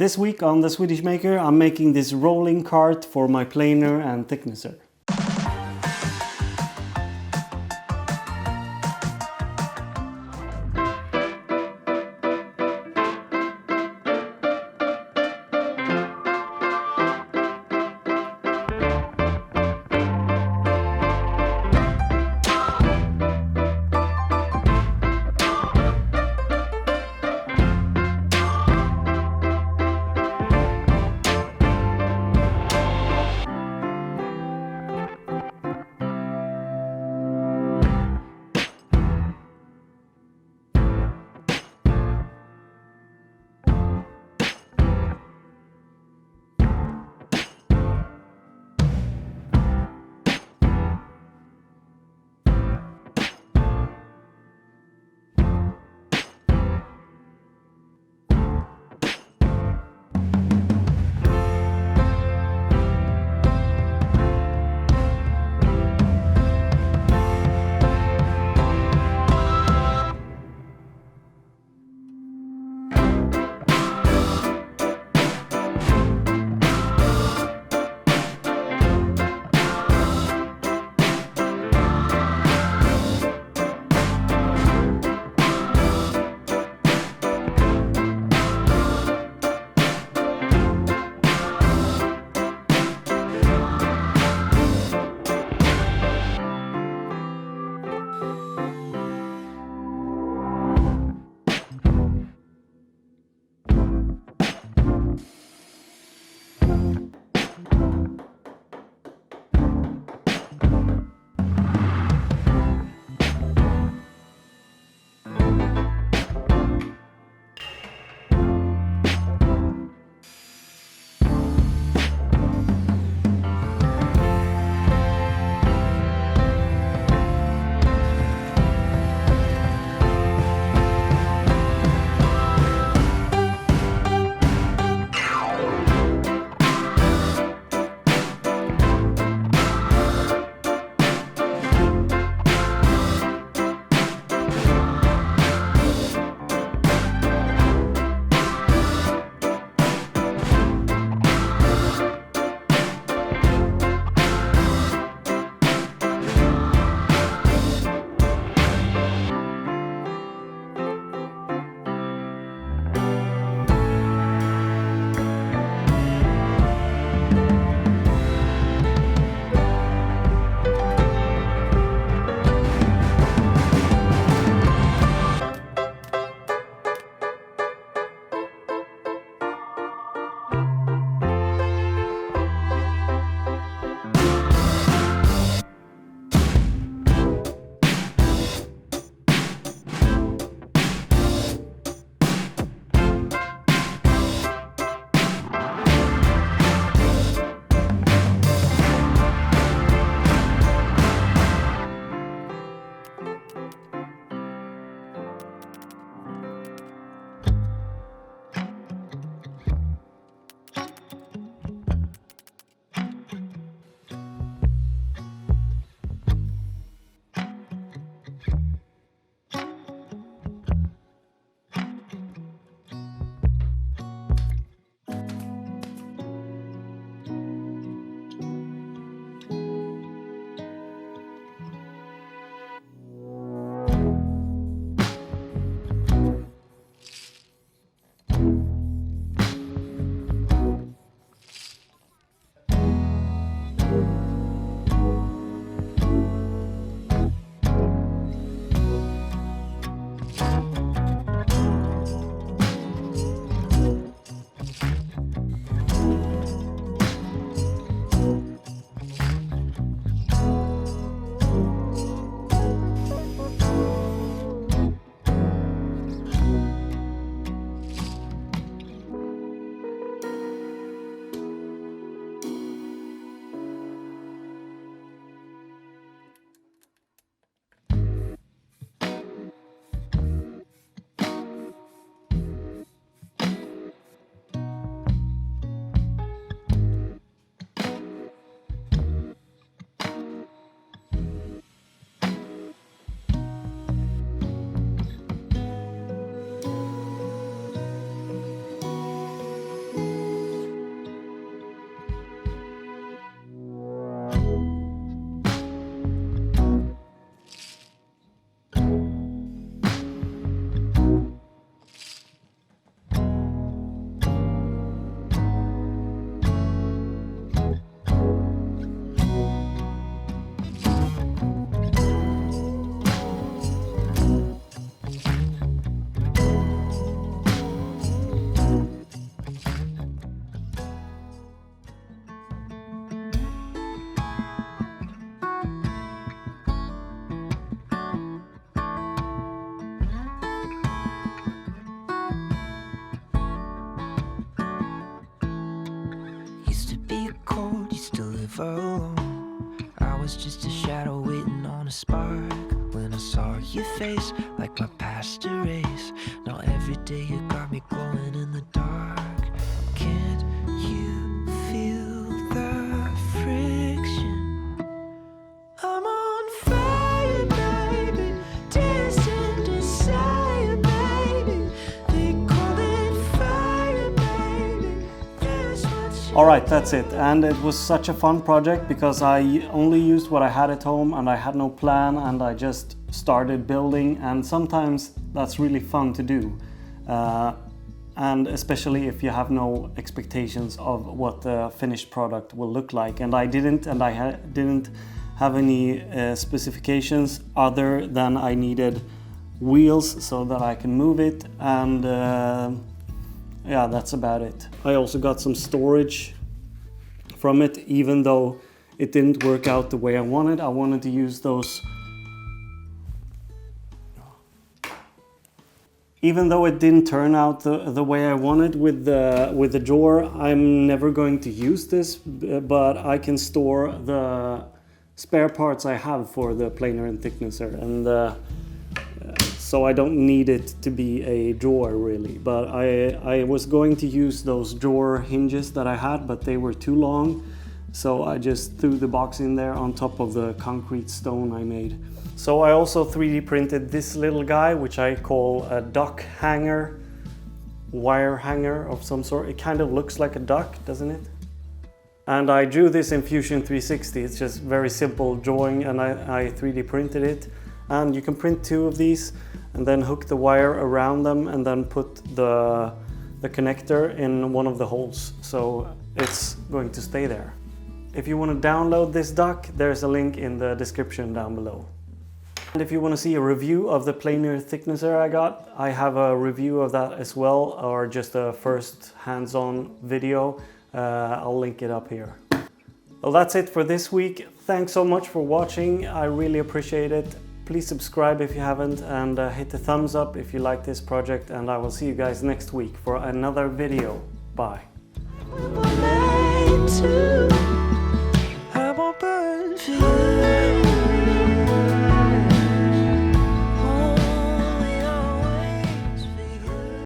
This week on the Swedish Maker, I'm making this rolling cart for my planer and thicknesser. live alone. I was just a shadow waiting on a spark. When I saw your face, like my past erase. Now every day you got me glowing in the dark. Can't you feel the friction? I'm on fire, baby. Distant desire, baby. They call it fire, baby. That's what you. Alright, that's it. And it was such a fun project because I only used what I had at home and I had no plan and I just started building, and sometimes that's really fun to do. And especially if you have no expectations of what the finished product will look like. And I didn't, and I didn't have any specifications other than I needed wheels so that I can move it, and yeah, that's about it. I also got some storage from it, even though it didn't work out the way I wanted. I wanted to use those. Even though it didn't turn out the way I wanted with the drawer, I'm never going to use this, but I can store the spare parts I have for the planer and thicknesser, and so I don't need it to be a drawer really. But I was going to use those drawer hinges that I had, but they were too long, so I just threw the box in there on top of the concrete stone I made. So I also 3D printed this little guy, which I call a duck hanger, wire hanger of some sort. It kind of looks like a duck, doesn't it? And I drew this in Fusion 360. It's just very simple drawing, and I 3D printed it. And you can print two of these and then hook the wire around them and then put the connector in one of the holes. So it's going to stay there. If you want to download this duck, there's a link in the description down below. And if you want to see a review of the planer thicknesser I got, I have a review of that as well, or just a first hands-on video. I'll link it up here. Well, that's it for this week. Thanks so much for watching. I really appreciate it. Please subscribe if you haven't, and hit the thumbs up if you like this project, and I will see you guys next week for another video. Bye. I won't burn for you.